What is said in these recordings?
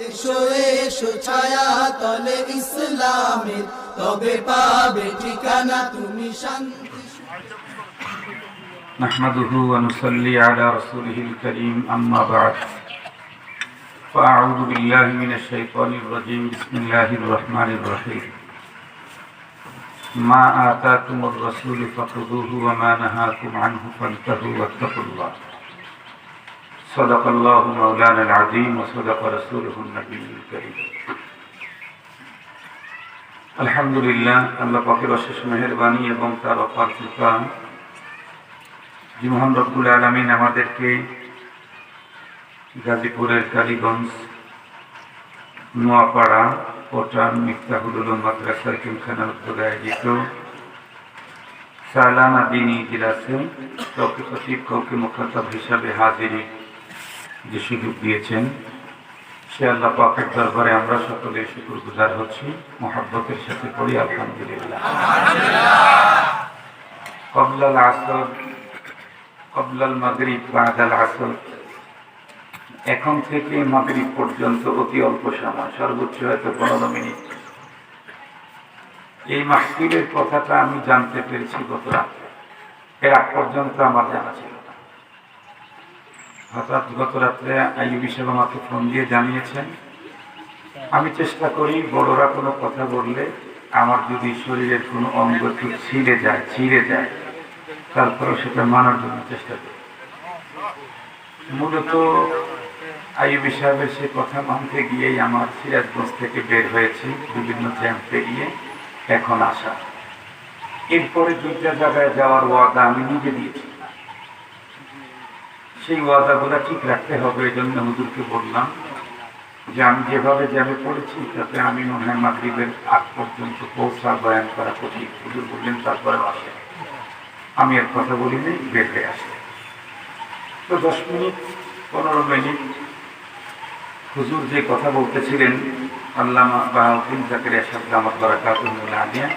এসো এসো ছায়া তলে ইসলামের, তবে পাবে ঠিকানা তুমি শান্তি। نحمده ونصلي على رسوله الكريم أما بعد فأعوذ بالله من الشيطان الرجيم بسم الله الرحمن الرحيم ما آتاكم الرسول فخذوه وما نهاكم عنه فانتهوا واتقوا الله صدق الله مولانا العظيم وصدق رسوله النبي الكريم الحمد لله আল্লাহ পাকের অশেষ মেহেরবানি এবং তার অপার কৃপা যে মহান রব্বুল আলামিন আমাদেরকে গাজীপুরের কালীগঞ্জ নোয়াপাড়া পটান মিফতাহুল উলুম মাদ্রাসার কিমখানার উদ্যোগে আয়োজিত সালানা দ্বীনি ইজলাসে চৌকি খতিব কৌকি মুখাতাব হিসাবে হাজিরি যে সুযোগ দিয়েছেন, সে আল্লাহ পাকের দরবারে আমরা সকলে শুকরগুজার হচ্ছি। মুহাব্বতের সাথে পড়ি আলহামদুলিল্লাহ। ক্বাবলাল আসর, ক্বাবলাল মাগরিব, বা'দাল আসর, এখন থেকে মাগরিব পর্যন্ত অতি অল্প সময়, সর্বোচ্চ হয়তো 15 মিনিট। এই মাহফিলের কথাটা আমি জানতে পেরেছি গত রাতে, এর আগ পর্যন্ত আমার জানা ছিল না। হঠাৎ গত রাত্রে আইয়ুবী সাহেব আমাকে ফোন দিয়ে জানিয়েছেন। আমি চেষ্টা করি বড়রা কোনো কথা বললে আমার যদি শরীরের কোনো অঙ্গ ছিঁড়ে যায় তারপরেও সেটা মানার জন্য চেষ্টা করি। মূলত আইয়ুবী সাহেবের সে কথা মানতে গিয়েই আমার সিরাজগঞ্জ থেকে বের হয়েছি, বিভিন্ন জ্যাম পেরিয়ে এখন আসা। এরপরে 2টা জায়গায় যাওয়ার ওয়াদা আমি নিজে দিয়েছি। সেই ওয়াদাগুলো ঠিক রাখতে হবে। এই জন্য হুজুরকে বললাম যে আমি যেভাবে জ্যামে পড়েছি তাতে আমি মনে হয় মাগরিবের আগ পর্যন্ত পৌঁছা বয়ান করা কঠিন। হুজুর বললেন তারপরে আসে। আমি আর কথা বলিনি, বের হয়ে আসে। তো 10 মিনিট 15 মিনিট হুজুর যে কথা বলতেছিলেন, আল্লামা বাহাউদ্দিন জাকারিয়া সাহেব দামাত বারাকাতুহুল আলিয়া,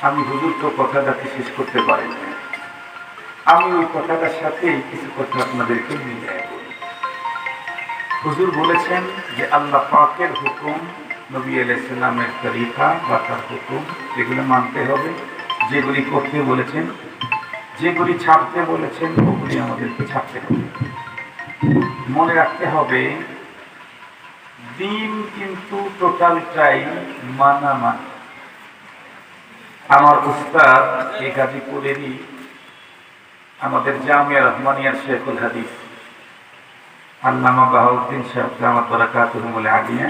আমি হুজুর তো কথাটাকে শেষ করতে পারিনি। আমি ওই কথাটার সাথেই কিছু কথা আপনাদেরকে মিলিয়ে বলি। হুজুর বলেছেন যে আল্লাহ পাকের হুকুম, নবী আলাইহিস সালামের তরিকা বা তার হুকুম, এগুলো মানতে হবে। যেগুলি করতে বলেছেন, যেগুলি ছাড়তে বলেছেন, ওগুলি আমাদেরকে ছাড়তে হবে। মনে রাখতে হবে দিন কিন্তু টোটালটাই মানা। আমার উস্তাদ এই গাজীপুরেরই আমাদের জামিয়া রহমানিয়ার শেখুল হাদিস আল্লামা বাহাউদ্দিন সাহেব দামাত বারাকাতুহুল আলিয়া,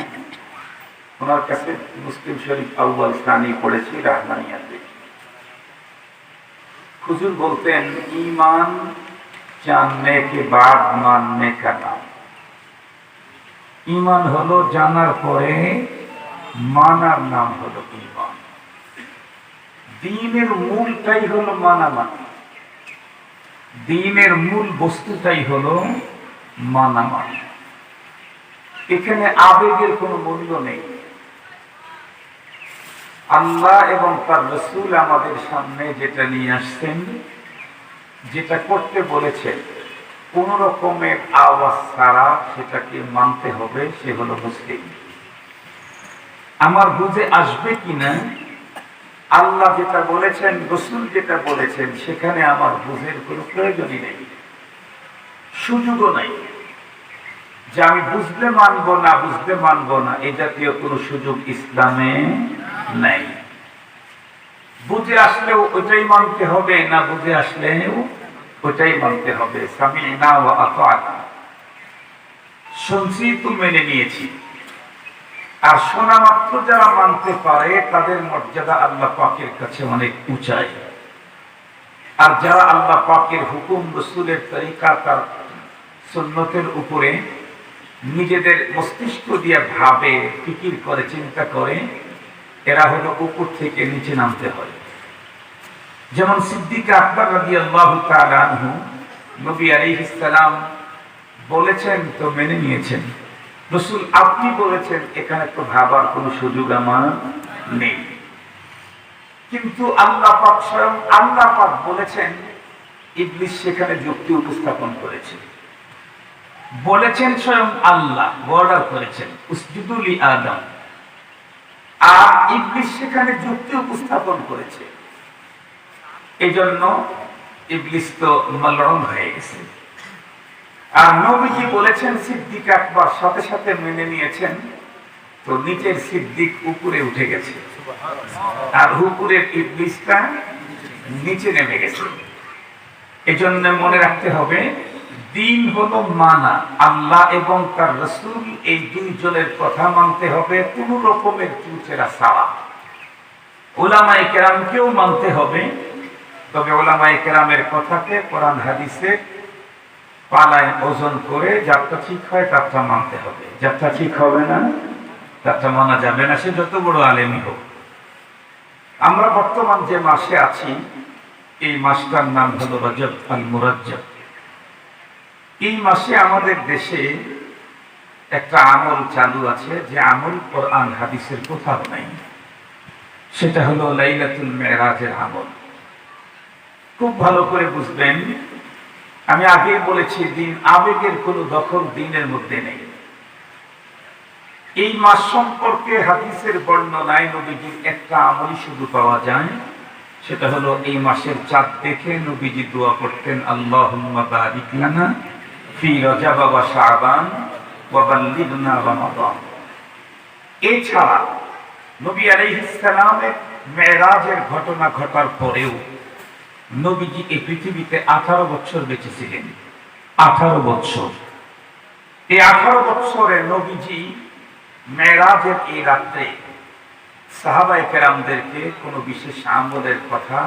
ওনার কাছে মুসলিম শরীফ আউয়াল সানি পড়েছি রহমানিয়াতে। হুজুর বলতেন ঈমান জাননে কে বাদ মাননে কা নাম। ঈমান হলো জানার পরে মানার নাম হলো ঈমান। দ্বীনের মূলটাই হলো মানামানি, দ্বীনের মূল বস্তুটাই হলো মানামানি। এখানে আবেগের কোনো মূল্য নেই। আল্লাহ এবং তার রাসূল আমাদের সামনে যেটা নিয়ে আসছেন, যেটা করতে বলেছেন, কোন রকমের আওয়াজ ছাড়া সেটাকে মানতে হবে। সে হলো মুসলিম। আমার বুঝে আসবে কিনা আল্লাহ যেটা বলেছেন, রাসূল যেটা বলেছেন, সেখানে আমার বুঝের কোনো প্রয়োজনই নেই, সুযোগও নাই। যে আমি বুঝলে মানবো না, বুঝলে মানবো না, এই জাতীয় কোনো সুযোগ ইসলামে নাই। বুঝে আসলেও ওইটাই মানতে হবে, না বুঝে আসলেও ওইটাই মানতে হবে। সামি'না ওয়া আতা'না, শুনছি তো মেনে নিয়েছি। আর শোনা মাত্র যারা মানতে পারে তাদের মর্যাদা আল্লাহ পাকের কাছে অনেক উঁচাই। আর যারা আল্লাহ পাকের হুকুম, রাসূলের তরিকা, তার সুন্নতের উপরে নিজেদের মস্তিষ্ক দিয়ে ভাবে, ফিকির করে, চিন্তা করে, এরা হলো উপর থেকে নিচে নামতে হয়। যেমন সিদ্দিক আকবর রাদিয়াল্লাহু তাআলা আনহু, নবী আলাইহিস সালাম বলেছেন তো মেনে নিয়েছেন। রাসূল আপনি বলেছেন, এখানে তো ভাবার কোনো সুযোগ আমার নেই। কিন্তু আল্লাহ পাক স্বয়ং আল্লাহ পাক বলেছেন, ইবলিস সেখানে যুক্তি উপস্থাপন করেছে। বলেছেন স্বয়ং আল্লাহ, অর্ডার করেছেন উসজুদু লি আদম, আর ইবলিস সেখানে যুক্তি উপস্থাপন করেছে। এজন্য ইবলিস তো মালউন হয়ে গেছে। আর নবীজি বলেছেন সিদ্দিক আকবর, সাথে সাথে মেনে নিয়েছেন, তো নিচের সিদ্দিক উপরে উঠে গেছে, আর উপরের ইবলিসটা নিচে নেমে গেছে। এজন্য মনে রাখতে হবে, দিন হলো মানা, আল্লাহ এবং তার রাসূল এই দুইজনের কথা মানতে হবে, কোন রকমের চুচেরা ছাড়া। উলামায়ে কেরামকেও মানতে হবে, তবে উলামায়ে কেরামের কথাকে কোরআন হাদিসে পালায় ওজন করে যাত্রা ঠিক হয় তারটা মানতে হবে, যাত্রা ঠিক হবে না তারটা মানা যাবে না, সে যত বড় আলেমই হোক। আমরা বর্তমান যে মাসে আছি, এই মাসটার নাম হলো রজব আল মুরাজ্জব। এই মাসে আমাদের দেশে একটা আমল চালু আছে, যে আমল কোরআন হাদিসের কোথাও নাই। সেটা হলো লাইলাতুল মেরাজের আমল। খুব ভালো করে বুঝবেন, আমি আগে বলেছি, দিন আবেগের কোনো দখল দিনের মধ্যে নেই। এই মাস সম্পর্কে হাদিসের বর্ণনায় নবীজির একটা আমলই শুধু পাওয়া যায়, সেটা হলো এই মাসের চাঁদ দেখে নবীজি দোয়া করতেন, আল্লাহুম্মা বারিক লানা ফি রজব ওয়া শাবান ওয়া বাল্লিগনা রমাদান। এছাড়া নবী আলাইহিস সালামের মেরাজের ঘটনা ঘটার পরেও নবীজি এই পৃথিবীতে 18 বছর বেঁচে ছিলেন। 18 বছর। এই 18 বছরে নবীজি মেরাজের এই রাত্রে সাহাবায়ে কেরামদেরকে কোনো বিশেষ আমলের কথা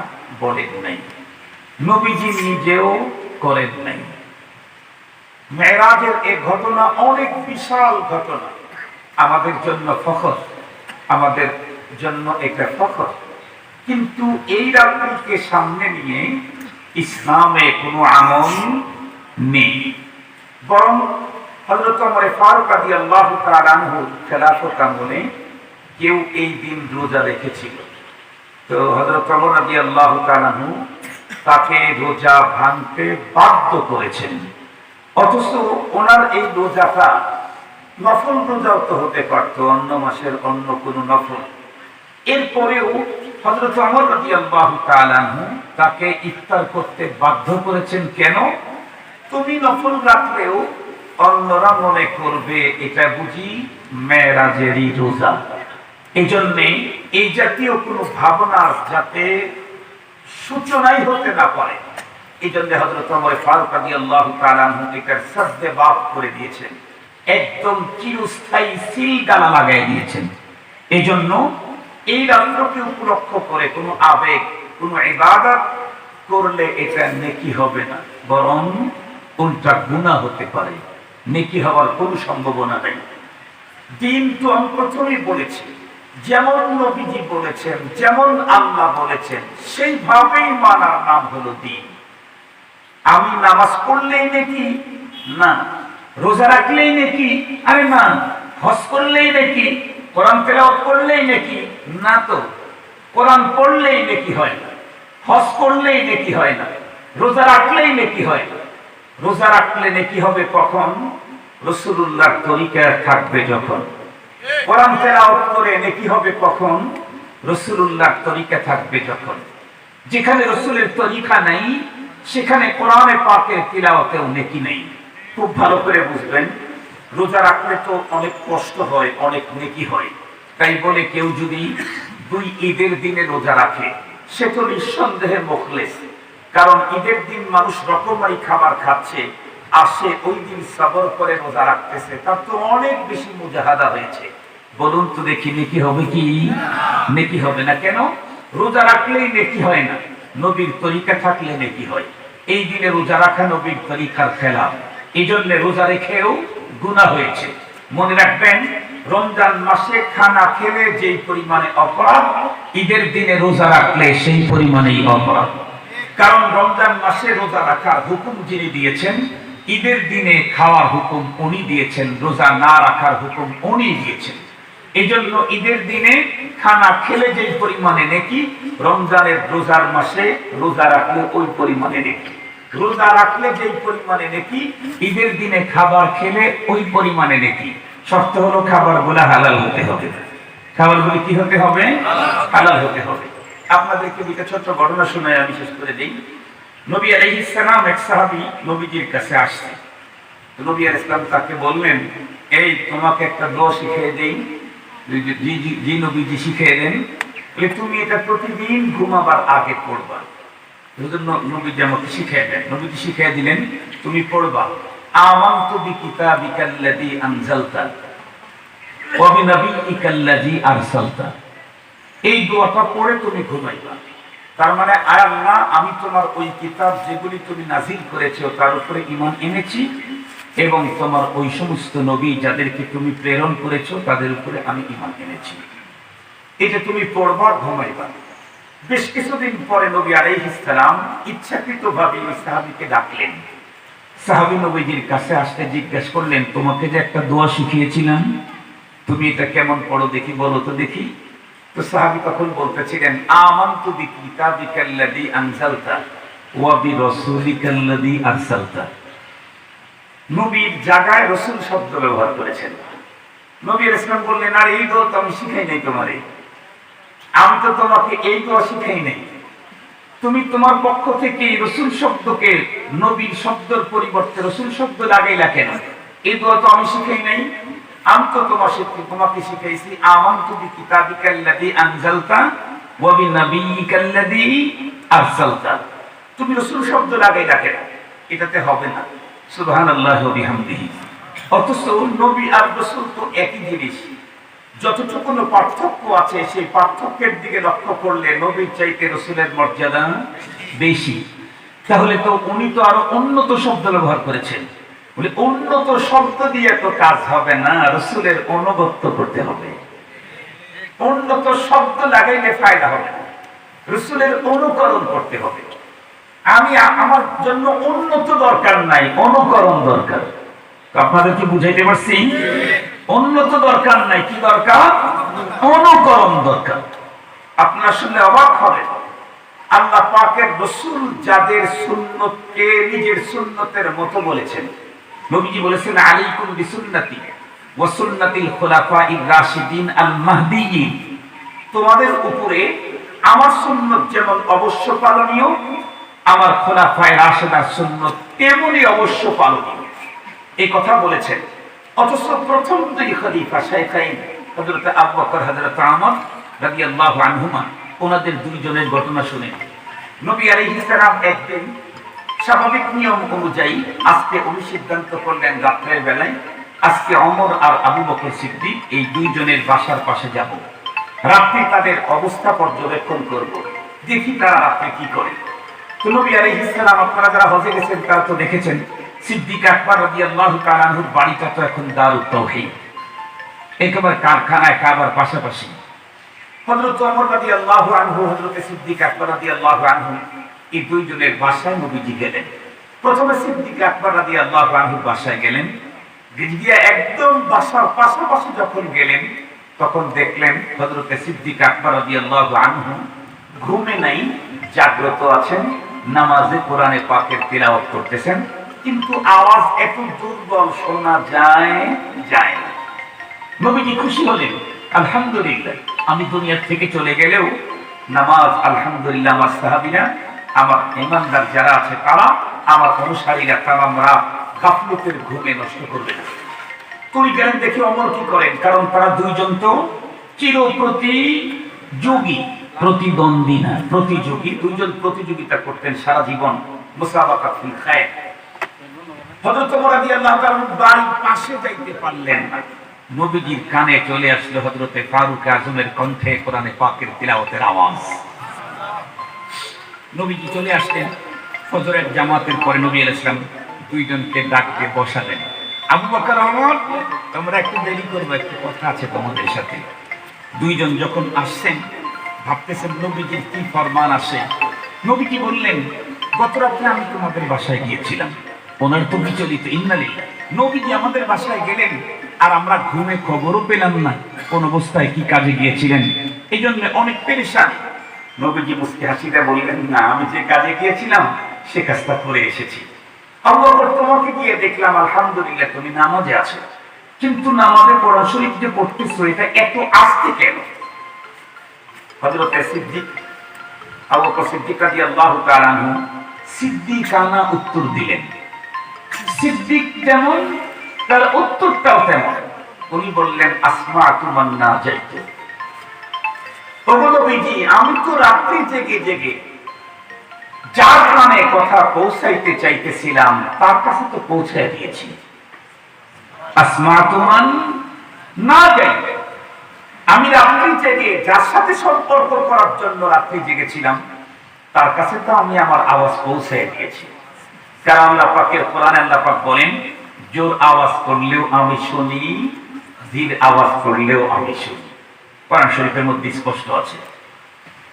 বলেন নাই, নবীজি নিজেও করেন নাই। মেরাজের এই ঘটনা অনেক বিশাল ঘটনা, আমাদের জন্য ফখর, আমাদের জন্য একটা ফখর। কিন্তু এই রাত্রিকে সামনে নিয়ে ইসলামে কোনো আমল নেই, বরং হযরত ওমর ফারুক রাদিয়াল্লাহু তাআলা আনহু খেলাফত আমলে কেউ এই দিন রোজা রেখেছিল, তো হযরত ওমর রাদিয়াল্লাহু তাআলা আনহু তাকে রোজা ভাঙতে বাধ্য করেছেন। অথচ ওনার এই রোজাটা নফল রোজাও তো হতে পারত, অন্য মাসের অন্য কোনো নফল। এরপরেও হযরত ওমর রাদিয়াল্লাহু তাআলা আনহু তাকে ইফতার করতে বাধ্য করেছেন। কেন? তুমি নফল রাখলেও অন্যরা মনে করবে এটা বুঝি মেরাজেরই রোজা। এই জন্যে এই জাতীয় কোনো ভাবনার যাতে সূচনাই হতে না পারে, এই জন্য হযরত ওমর ফারুক রাদিয়াল্লাহু তাআলা আনহু এটার সাদ্দে বাপ করে দিয়েছেন, একদম চিরস্থায়ী সিলগালা লাগাই দিয়েছেন। এই জন্য এই রাত্রকে উপলক্ষ করে কোনো আবেগ, কোনো ইবাদত করলে এটা নেকি হবে না, বরং উল্টা গুনাহ হতে পারে, নেকি হওয়ার কোনো সম্ভাবনা নেই। দিন তো আমি প্রথমেই বলেছি, যেমন নবীজি বলেছেন, যেমন আল্লাহ বলেছেন, সেইভাবেই মানার নাম হলো দিন। আমি নামাজ পড়লেই নেকি? না। রোজা রাখলেই নেকি? আরে না। হজ করলেই নেকি? কোরআন তেলাওয়াত করলেই নেকি? না তো। কোরআন পড়লেই নেকি হয় না, হজ করলেই নেকি হয় না, রোজা রাখলেই নেকি হয় না। রোজা রাখলে নেকি হবে কখন? রাসূলুল্লাহর তরিকা থাকবে যখন। কোরআন তেলাওয়াত করে নেকি হবে কখন? রাসূলুল্লাহর তরিকা থাকবে যখন। যেখানে রাসূলের তরিকা নাই, সেখানে কোরআনে পাকের তিলাওয়াতেও নেকি নেই। খুব ভালো করে বুঝবেন, রোজা রাখলে তো অনেক কষ্ট হয়, অনেক নেকি হয়। তাই বলে কেউ যদি 2 ঈদের দিনে রোজা রাখে, সে তো নিঃসন্দেহে মুখলেস। কারণ ঈদের দিন মানুষ রকমারি খাবার খাচ্ছে, আর সে ওই দিন সবর করে রোজা রাখতেছে, তার তো অনেক বেশি মুজাহাদা হয়েছে। বলুন তো দেখি, নেকি হবে কি? নেকি হবে না। কেন? রোজা রাখলেই নেকি হয় না, নবীর তরিকা থাকলে নেকি হয়। এই দিনে রোজা রাখা নবীর তরিকার খেলাফ, এই জন্য রোজা রেখেও গুনাহ হয়েছে। মনে রাখবেন, রমজান মাসে খানা খেলে যেই পরিমাণে অপরাধ, ঈদের দিনে রোজা রাখলে সেই পরিমাণেই অপরাধ। কারণ রমজান মাসে রোজা রাখার হুকুম যিনি দিয়েছেন, ঈদের দিনে খাওয়ার হুকুম উনি দিয়েছেন, রোজা না রাখার হুকুম উনি দিয়েছেন। এই জন্য ঈদের দিনে খানা খেলে যে পরিমাণে নেকি, রমজানের রোজার মাসে রোজা রাখলে ওই পরিমাণে নেকি। রোজা রাখলে যেই পরিমাণে নেকি, ঈদের দিনে খাবার খেলে ওই পরিমাণে নেকি। শর্ত হলো খাবারগুলো হালাল হতে হবে। খাবারগুলো কি হতে হবে? হালাল হতে হবে। আপনাদেরকে দুইটা ছোট্ট ঘটনা শোনায় আমি শেষ করে দিই। নবী আলাইহিস সালাম এক সাহাবী নবীজির কাছে আসছে। নবী আলাইহিস সালাম তাকে বললেন, এই তোমাকে একটা দোয়া শিখিয়ে দেই। জি নবীজি শিখিয়ে দেন। তুমি এটা প্রতিদিন ঘুমাবার আগে পড়বা। নবীজি আমাকে শিখিয়ে দেন। নবীজি শিখিয়ে দিলেন, তুমি পড়বা আমানতু বিকিতাবিকাল্লাযী আনজালতা ওয়া বিনাবিয়্যিকাল্লাযী আরসালতা। এই দোয়াটা পড়ে তুমি ঘুমাইবা। তার মানে আল্লাহ, আমি তোমার ওই কিতাব যেগুলি তুমি নাজিল করেছো তার উপরে ঈমান এনেছি এবং তোমার ওই সমস্ত নবী যাদেরকে তুমি প্রেরণ করেছো তাদের উপরে আমি ঈমান এনেছি। এটা তুমি পড়বা, ঘুমাইবা। বেশ কিছুদিন পরে নবী আলাইহিস সালাম ইচ্ছাকৃতভাবে ওই সাহাবীকে ডাকলেন। সাহাবী নবীজির কাছে আসতে জিজ্ঞেস করলেন, তোমাকে যে একটা দোয়া শিখিয়েছিলাম, তুমি এটা কেমন পড়ো দেখি, বলো তো দেখি। তো সাহাবী তখন বলতেছিলেন, আমানতু বিকিতাবিকাল্লাযী আনজালতা ওয়া বিরাসূলিকাল্লাযী আরসালতা। নবীর জায়গায় রাসূল শব্দ ব্যবহার করেছেন। নবী আলাইহিস সালাম বললেন, আর এই দোয়া তো আমি শিখাই নাই তোমারে, আমি তো তোমাকে এই দোয়া শিখাই নাই। তুমি তোমার পক্ষ থেকে রাসূল শব্দকে নবীর শব্দের পরিবর্তে রাসূল শব্দ লাগাইলা কেন? এই দোয়া তো আমি শিখাই নাই। আমি তো তোমাকে শিখাইছি আমানতু বিকিতাবিকাল্লাযী আনজালতা ওয়া বিনাবিয়্যিকাল্লাযী আরসালতা। তুমি রাসূল শব্দ লাগাইলা কেন? এটাতে হবে না। সুবহানাল্লাহি ওয়া বিহামদিহি। অথচ নবী আর রাসূল তো একই জিনিস। যতটুকু পার্থক্য আছে সেই পার্থক্যের দিকে লক্ষ্য করলে নবীর চাইতে রাসূলের মর্যাদা বেশি। তাহলে তো উনি তো আরো উন্নত শব্দ ব্যবহার করেছেন। বলে উন্নত শব্দ দিয়ে তো কাজ হবে না, রাসূলের অনুগত্য করতে হবে। উন্নত শব্দ লাগাইলে ফায়দা হবে না, রাসূলের অনুকরণ করতে হবে। আমি আমার জন্য উন্নত দরকার নাই, অনুকরণ দরকার। আপনাদের কি বুঝাইতে পারছি? উন্নত দরকার নাই, কি দরকার? অনুকরণ দরকার। আপনারা শুনলে অবাক হবেন, আল্লাহ পাকের রাসূল যাদের সুন্নতকে নিজের সুন্নতের মতো বলেছেন। নবীজি বলেছেন, আলাইকুম বিসুন্নতি ওয়া সুন্নাতিল খুলাফাইর রাশিদিন আল মাহদিয়িন। তোমাদের উপরে আমার সুন্নত যেমন অবশ্য পালনীয়, আমার খুলাফায়ে রাশিদার সুন্নত তেমনি অবশ্য পালনীয়। এই কথা বলেছেন। অথচ প্রথম দুই খলিফা শাইখাইন হযরত আবু বকর, হযরত ওমর রাদিয়াল্লাহু আনহুমা, ওনাদের দুইজনের ঘটনা শুনে নবী আলাইহিস সালাম একদিন স্বাভাবিক নিয়ম অনুযায়ী আজকে উনি সিদ্ধান্ত করলেন রাত্রের বেলায় আজকে ওমর আর আবু বকর সিদ্দিক এই দুইজনের বাসার পাশে যাব। রাত্রে তাদের অবস্থা পর্যবেক্ষণ করব, দেখি তারা রাত্রে কি করে। তো নবী আলাইহিস সালাম, আপনারা যারা হজে গেছেন তারা তো দেখেছেন, সিদ্দিক আকবর রাদিয়াল্লাহু তাআলা আনহুর বাড়িটা তো এখন দারুত তাওহীদ, একেবারে কারখানায় কাবার পাশাপাশি। হযরত ওমর রাদিয়াল্লাহু আনহু, হযরত সিদ্দিক আকবর রাদিয়াল্লাহু আনহু এই দুইজনের বাসায় নবীজি গেলেন। প্রথমে সিদ্দিক আকবর রাদিয়াল্লাহু আনহুর বাসায় গেলেন। গিয়ে একদম বাসার পাশাপাশি যখন গেলেন তখন দেখলেন হযরত সিদ্দিক আকবর রাদিয়াল্লাহু আনহু ঘুমে নাই, জাগ্রত আছেন, নামাজে কোরআনে পাকের তিলাওয়াত করতেছেন, কিন্তু আওয়াজ এত দুর্বল শোনা যায় না। নবীজি খুশি হলেন, আলহামদুলিল্লাহ, আমি দুনিয়া থেকে চলে গেলেও নামাজ আলহামদুলিল্লাহ আমার সাহাবীরা, আমার ঈমানদার যারা আছে তারা, আমার অনুসারীরা তামামরা গাফলতের ঘুমে নষ্ট করবে না। তুই গেলেন দেখে ওমর কি করেন, কারণ তারা দুইজন তো চির প্রতিযোগী, প্রতিদ্বন্দ্বী না, প্রতিযোগী। দুইজন প্রতিযোগিতা করতেন সারা জীবন, মুসাবাকাতুল খায়র। হযরত ওমর রাদিয়াল্লাহু তাআলা বাড়ির পাশে যাইতে পারলেন না। নবীজির কানে চলে আসলো হযরতে ফারুক আজমের কণ্ঠে কোরআনে পাকের তিলাওয়াতের আওয়াজ। নবীজি চলে আসলেন। ফজরের জামাতের পরে নবী আলাইহিস সালাম দুইজনকে ডাকতে বসালেন। আবু বকর, ওমর, তোমরা একটু দেরি করবে, একটু কথা আছে তোমাদের সাথে। দুইজন যখন আসছেন ভাবতেছেন নবীজির কি ফরমান আসে। নবী কি বললেন, গত রাতে আমি তোমাদের বাসায় গিয়েছিলাম। ওনার তো বিচলিত, ইন্নালিল্লাহ, নবীজি আমাদের বাসায় গেলেন আর আমরা ঘুমে খবরও পেলাম না কোন অবস্থায় কি কাজে গিয়েছিলেন, এই জন্য অনেক পেরেশান। নবীজি মুস্কি হাসিটা বললেন, না, আমি যে কাজে গিয়েছিলাম সে কাজটা করে এসেছি। আবু বকর তোমাকে গিয়ে দেখলাম আলহামদুলিল্লাহ তুমি নামাজে আছো, কিন্তু নামাজে কোরআন শরীফ যে পড়তেছো এটা এত আস্তে কেন? হযরত সিদ্দিক আবু বকর সিদ্দিক রাদিয়াল্লাহু তাআলা আনহু সিদ্দিকানা উত্তর দিলেন। সিদ্দিক যেমন তার উত্তরটাও তেমন। উনি বললেন আসমাতু মান নাজাইতু, ওগো নবীজি আমি তো রাত্রি জেগে জেগে যার কানে কথা পৌঁছাইতে চাইতেছিলাম তার কাছে তো পৌঁছায় দিয়েছি। আসমাতু মান নাজাইতু, আমি রাত্রি জেগে যার সাথে সম্পর্ক করার জন্য রাত্রি জেগেছিলাম তার কাছে তো আমি আমার আওয়াজ পৌঁছায় দিয়েছি। কারণ আল্লাহ পাকের কোরআনে আল্লাহ পাক বলেন জোর আওয়াজ করলেও আমি শুনি, ধীর আওয়াজ করলেও আমি শুনি। কোরআন শরীফের মধ্যে স্পষ্ট আছে।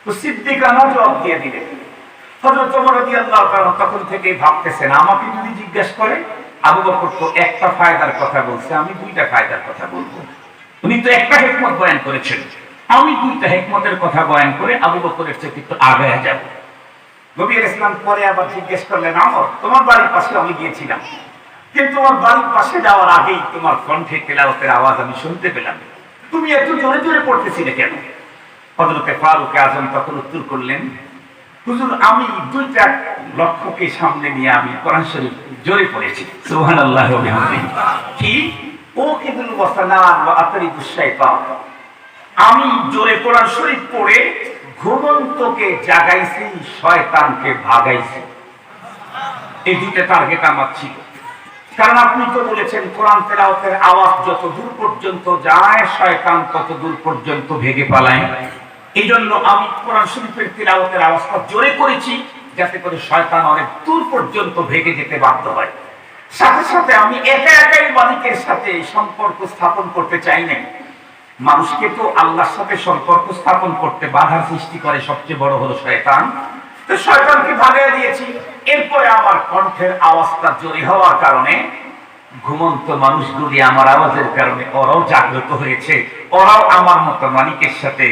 তো সিদ্দিক আনা জবাব দিয়ে দিলেন। হযরত ওমর রাদিয়াল্লাহু তাআলা তখন থেকেই ভাবতেছেন আমাকে যদি জিজ্ঞাসা করে আবু বকর তো একটা ফায়দার কথা বলছে, আমি দুইটা ফায়দার কথা বলবো। উনি তো একটা হিকমত বয়ান করেছেন, আমি দুইটা হিকমতের কথা বয়ান করে আবু বকরের চেয়ে একটু আগায় যাব। নবী আলাইহিস সালাম পরে আবার জিজ্ঞেস করলেন ওমর তোমার বাড়ির পাশে আমি গিয়েছিলাম, কিন্তু তোমার বাড়ির পাশে যাওয়ার আগেই তোমার কণ্ঠে তেলাওয়াতের আওয়াজ আমি শুনতে পেলাম, তুমি এত জোরে জোরে পড়তেছিলে কেন? হযরত ফারুক আযম তখন উত্তর করলেন হুজুর আমি দুইটা লক্ষ্যকে সামনে নিয়ে আমি কোরআন শরীফ জোরে পড়েছি। সুবহানাল্লাহি ওয়া বিহামদিহি। কি ও কিদুল ওয়াসানান ওয়া আতরিদুশ শাইতান, আমি জোরে কোরআন শরীফ পড়ে ঘুমন্তকে জাগাইছি, শয়তানকে ভাগাইছি। এই দুইটা টার্গেট আমার ছিল। কারণ আপনি তো বলেছেন কোরআন তেলাওয়াতের আওয়াজ যত দূর পর্যন্ত যায় শয়তান তত দূর পর্যন্ত ভেগে পালায়। এই জন্য আমি কোরআন শরীফের তেলাওয়াতের আওয়াজটা জোরে করেছি যাতে করে শয়তান অনেক দূর পর্যন্ত ভেগে যেতে বাধ্য হয়। সাথে সাথে আমি একা একাই মালিকের সাথে সম্পর্ক স্থাপন করতে চাই না। মানুষকে তো আল্লাহর সাথে সম্পর্ক স্থাপন করতে বাধা সৃষ্টি করে সবচেয়ে বড় হলো শয়তান। তো শয়তানকে ভাগাইয়া দিয়েছি। এরপরে আমার কণ্ঠের আওয়াজটা জোরে হওয়ার কারণে ঘুমন্ত মানুষগুলি আমার আওয়াজের কারণে ওরাও জাগ্রত হয়েছে, ওরাও আমার মতো মালিকের সাথে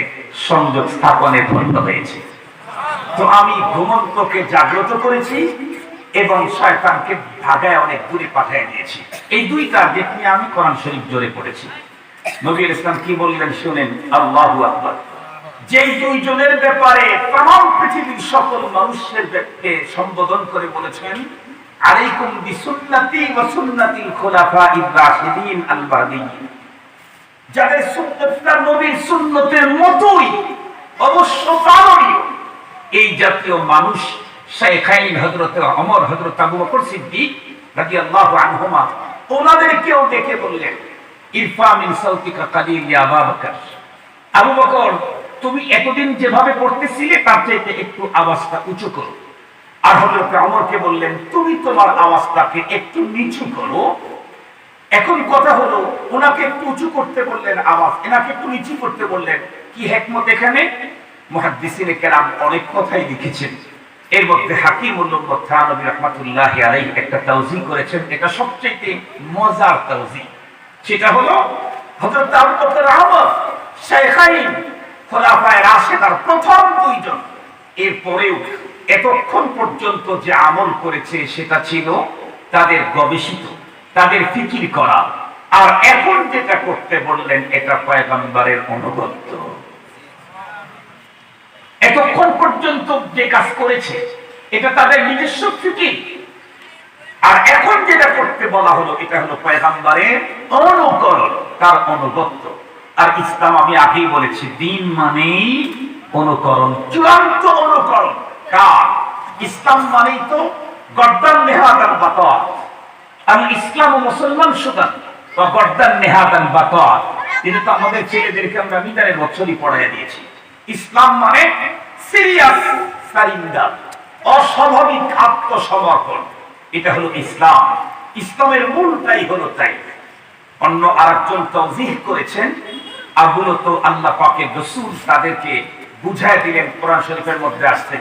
সংযোগ স্থাপনে ধন্য হয়েছে। তো আমি ঘুমন্তকে জাগ্রত করেছি এবং শয়তানকে ভাগায় অনেক দূরে পাঠিয়ে দিয়েছি। এই দুই টার্গেট নিয়ে আমি কোরআন শরীফ জোরে পড়েছি। নবী ইসলাম কি বললেন শুনেন, আল্লাহু আকবার। যেই দুইজনের ব্যাপারে तमाम পৃথিবীর সকল মানুষের ব্যাপারে সম্বোধন করে বলেছেন আলাইকুম বিসুন্নতি ওয়া সুন্নাতিল খুলাফাইর রাশিদিন আল মাহদিয়্যিন, যাদের সুন্নাতটা নবীর সুন্নতের মতোই অবশ্য পালনীয়, এই জাতীয় মানুষ শাইখাইন হযরত ওমর, হযরত আবু বকর সিদ্দিক রাদিয়াল্লাহু আনহুমা, ওনাদেরকেও ডেকে বললেন ইরফা মিন সাউতিকা কালিল ইয়া আবু বকর, আবু বকর তুমি এতদিন যেভাবে পড়তেছিলে তার চাইতে একটু আওয়াজটা উঁচু করো। আর হযরত ওমরকে বললেন তুমি তোমার আওয়াজটাকে একটু নিচু করো। এখন কথা হলো ওনাকে একটু উঁচু করতে বললেন আওয়াজ, এনাকে একটু নিচু করতে বললেন। কি হিকমত এখানে? মুহাদ্দিসিনে কেরাম অনেক কথাই লিখেছেন। এর মধ্যে হাকিমুল উম্মাহ থানবী রাহমাতুল্লাহি আলাইহি একটা তাওজী করেছেন, এটা সবচেয়ে মজার তাওজী। সেটা হলো হযরত আবু বকর ওমর শাইখাইন খোলাফায়ে রাশিদার প্রথম দুইজন, এরপরেও এতক্ষণ পর্যন্ত যে আমল করেছে সেটা ছিল তাদের গবেষিত, তাদের ফিকির করা। আর এখন যেটা করতে বললেন এটা পয়গম্বরের অনুগত্য। এতক্ষণ পর্যন্ত যে কাজ করেছে এটা তাদের নিজস্ব ফিকির, আর এখন যেটা করতে বলা হলো এটা হলো পয়গম্বরের অনুকরণ, তার অনুগত্য। আর ইসলাম আমি আগেই বলেছি দিন মানেই অনুকরণ, চূড়ান্ত অনুকরণ। কার? ইসলাম মানেই তো গর্দান নেহাদান বাতাত। আর ইসলাম ও মুসলমান সুদান বা গর্দান নেহাদান বাতাত, এটা তো আমাদের ছেলেদেরকে আমরা মিটারের বছরই পড়াইয়া দিয়েছি। ইসলাম মানে সিরিয়াস সারেন্ডার, অস্বাভাবিক আত্মসমর্পণ, এটা হলো ইসলাম। ইসলামের মূলটাই হলো তাই। অন্য আরেকজন তাওজীহ করেছেন আগুলো তো আল্লাহ পাকের রাসূল তাদেরকে বুঝায় দিলেন। কোরআন শরীফের মধ্যে আসছে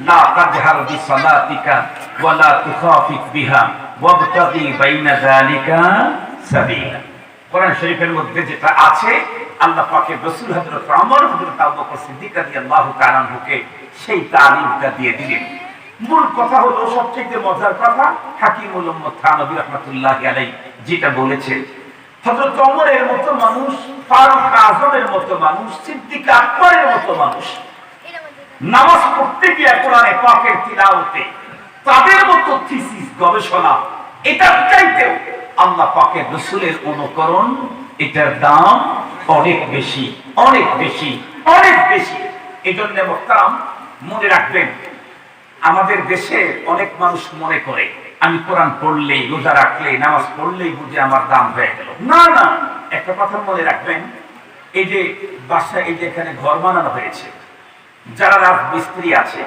লা তাজহার বিসালাতিকা ওয়া লা তুখাফিক বিহা ওয়াবতাগি বাইনা যালিকা সাবিলা। কোরআন শরীফের মধ্যে যেটা আছে আল্লাহ পাকের রাসূল হযরত ওমর, হযরত আবু বকর সিদ্দিক রাদিয়াল্লাহু তাআলা আনহুকে সেই তালিমটা দিয়ে দিলেন। মূল কথা হলো সবচেয়ে মজার কথা, হাকিমুল উম্মত থানভী রাহমাতুল্লাহি আলাইহি যেটা বলেছে, হযরত ওমরের মতো মানুষ, ফারুক আযমের মতো মানুষ, সিদ্দিক আকবরের মতো মানুষ নামাজ পড়তে গিয়ে কোরআনে পাকের তিলাওয়াতে তাদের মতো থিসিস গবেষণা, এটার চাইতেও আল্লাহ পাকের রাসূলের অনুকরণ, এটার দাম অনেক বেশি, অনেক বেশি, অনেক বেশি। এজন্য মুহতারাম মনে রাখবেন, আমাদের দেশে অনেক মানুষ মনে করে আমি কোরআন পড়লেই, রোজা রাখলেই, নামাজ পড়লেই বুঝে আমার দাম হয়ে গেল। না না, একটা কথা মনে রাখবেন, এই যে বাসা, এই যে এখানে ঘর বানানো হয়েছে, যারা রাজমিস্ত্রি আছে,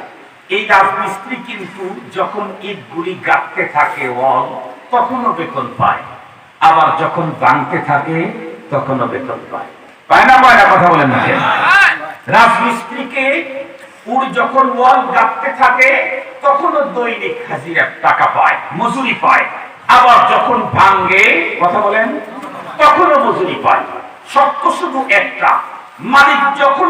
এই রাজমিস্ত্রি কিন্তু যখন ইটগুলি গাঁথতে থাকে ওয়াল, তখনও বেতন পায়, আবার যখন ভাঙতে থাকে তখনও বেতন পায়। পায় না পায় না? কথা বলেন না। রাজমিস্ত্রিকে যখন ওয়াল গাঁথতে থাকে তখনও দৈনিক হাজিরা টাকা পায়, মজুরি পায়, আবার যখন ভাঙে, কথা বলেন, তখনও মজুরি পায়। শর্ত শুধু একটা, মালিক যখন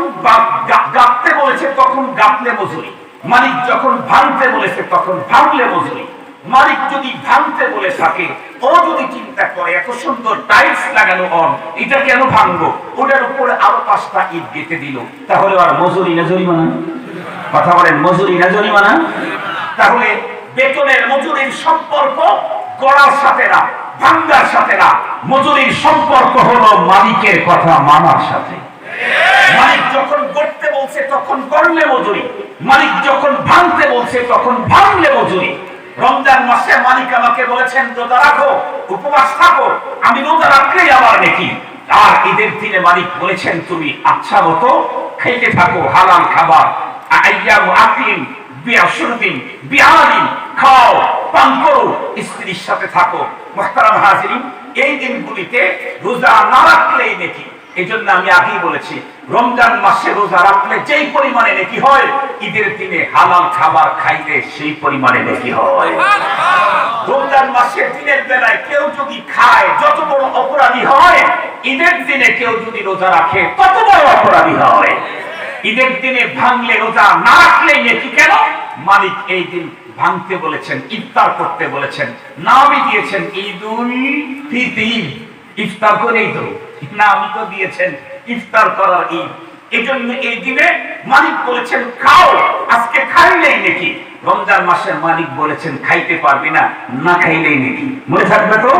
গাঁথতে বলেছে তখন গাঁথলে মজুরি, মালিক যখন ভাঙতে বলেছে তখন ভাঙলে মজুরি। মালিক যদি ভাঙতে বলে থাকে, ও যদি চিন্তা করে এত সুন্দর টাইলস লাগানো অন, এটা কেন ভাঙবো, ওটার উপরে আরো 5টা ইট গেঁথে দিল, তাহলে আর মজুরি না জরিমানা? কথা বলেন, মজুরি না জরিমানা? তাহলে বেতনের মজুরির সম্পর্ক গড়ার সাথে না, ভাঙ্গার সাথে না, মজুরির সম্পর্ক হলো মালিকের কথা মানার সাথে। মালিক যখন গড়তে বলছে তখন গড়লে মজুরি, মালিক যখন ভাঙতে বলছে তখন ভাঙলে মজুরি। রমজান মাসে মালিক আমাকে বলেছেন রোজা রাখো, উপবাস থাকো, আমি রোজা রাখলেই আবার নাকি। আর ঈদের দিনে মালিক বলেছেন তুমি আচ্ছা মতো খেতে থাকো, হালাল খাবার, আইয়ামু আকলিন বিআশরবিন বিআলিন, খাও পান করো, স্ত্রীর সাথে থাকো। মুহতারাম হাজিরিন, এই দিনগুলিতে রোজা না রাখলেই নাকি। এই জন্য আমি আগেই বলেছি, রমজান মাসে রোজা রাখলে যেই পরিমাণে নেকি হয়, ঈদের দিনে হালাল খাবার খাইলে সেই পরিমাণে নেকি হয়। রমজান মাসে দিনের বেলায় কেউ যদি খায় যত বড় অপরাধী হয়, ঈদের দিনে কেউ যদি রোজা রাখে তত বড় অপরাধী হয়। ঈদের দিনে ভাঙলে রোজা না রাখলেই নেকি কেন? মালিক এই দিন ভাঙতে বলেছেন, ইফতার করতে বলেছেন, নামই দিয়েছেন ঈদুল ফিতর, ইফতার করেই তো নামই তো দিয়েছেন ইফতার করার ঈদ। এই জন্য এই দিনে মালিক বলেছেন খাও, আজকে খাইলেই নাকি। রমজান মাসের মালিক বলেছেন খাইতে পারবি না, না খাইলেই নাকি। মনে থাকবে তো?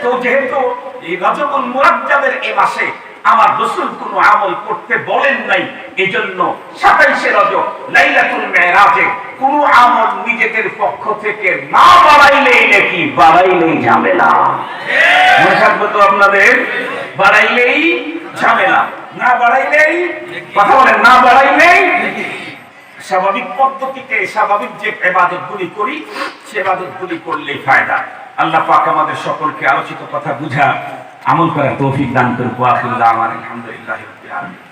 তো যেহেতু এই রজবুল মুআজ্জামের এই মাসে আমার রাসূল কোনো আমল করতে বলেন নাই, এজন্য 27শে রজব লাইলাতুল মিরাজে কোনো আমল নিজেদের পক্ষ থেকে না বাড়াইলেই নাকি, বাড়াইলেই ঝামেলা। মনে থাকবে তো আপনাদের? বাড়াইলেই ঝামেলা, না বাড়াইলেই, কথা বলেন, না বাড়াইলেই। স্বাভাবিক পদ্ধতিতে স্বাভাবিক যে ইবাদতগুলি করি সে ইবাদতগুলি করলেই ফায়দা। আল্লাহ পাক আমাদের সকলকে আলোচিত কথা বুঝা আমল করার তৌফিক দান করুন। ওয়া আখিরু দাওয়ানা আলহামদুলিল্লাহি রাব্বিল আলামিন।